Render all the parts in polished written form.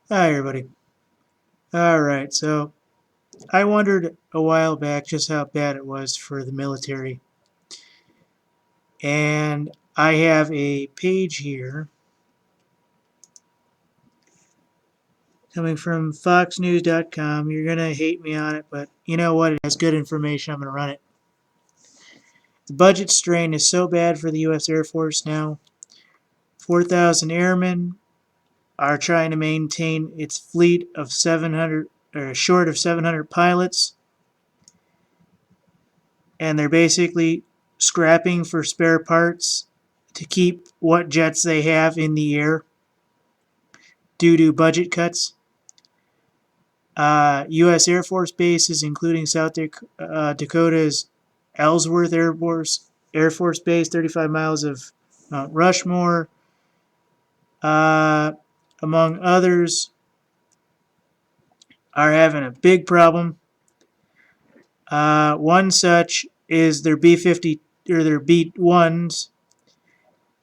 Hi, everybody. Alright, so I wondered a while back just how bad it was for the military. And I have a page here coming from foxnews.com. You're going to hate me on it, but you know what? It has good information. I'm going to run it. The budget strain is so bad for the U.S. Air Force now. 4,000 airmen are trying to maintain its fleet of 700, or short of 700 pilots. And they're basically scrapping for spare parts to keep what jets they have in the air due to budget cuts. U.S. Air Force bases, including South Dakota's Ellsworth Air Force Base, 35 miles of Mount Rushmore, among others, are having a big problem. One such is their B-50 or their B-1s.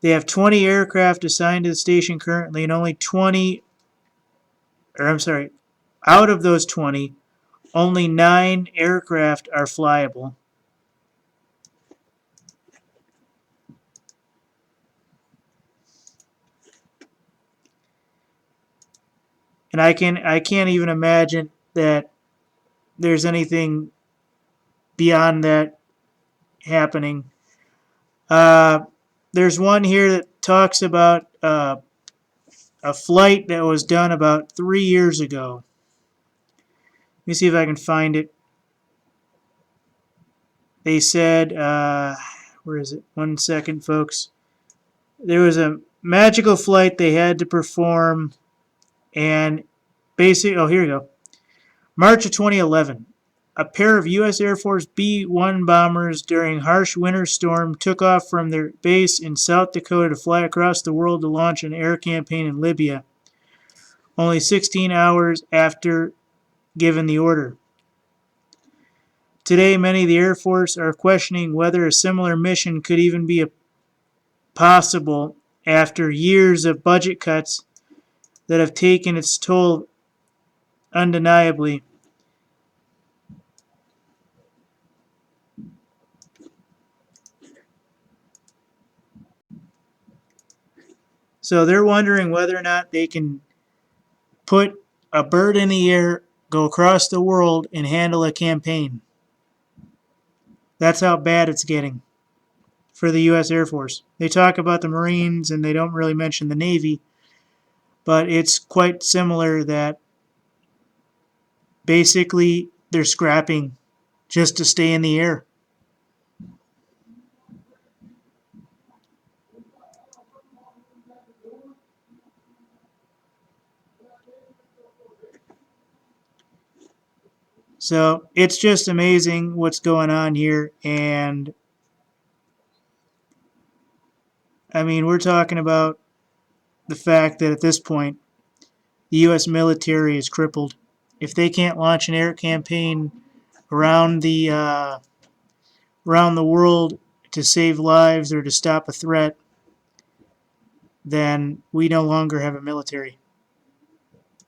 They have 20 aircraft assigned to the station currently, and only 20, or I'm sorry, out of those 20, only 9 aircraft are flyable. And I can't even imagine that there's anything beyond that happening. There's one here that talks about a flight that was done about 3 years ago. Let me see if I can find it. They said, where is it? 1 second, folks. There was a magical flight they had to perform, and basically, oh, here we go. March of 2011. A pair of U.S. Air Force B-1 bombers during harsh winter storm took off from their base in South Dakota to fly across the world to launch an air campaign in Libya, only 16 hours after given the order. Today, many of the Air Force are questioning whether a similar mission could even be possible after years of budget cuts that have taken its toll undeniably. So they're wondering whether or not they can put a bird in the air, go across the world, and handle a campaign. That's how bad it's getting for the U.S. Air Force. They talk about the Marines and they don't really mention the Navy, but it's quite similar that basically they're scrapping just to stay in the air. So it's just amazing what's going on here. And I mean, we're talking about the fact that at this point, the U.S. military is crippled. If they can't launch an air campaign around the world to save lives or to stop a threat, then we no longer have a military.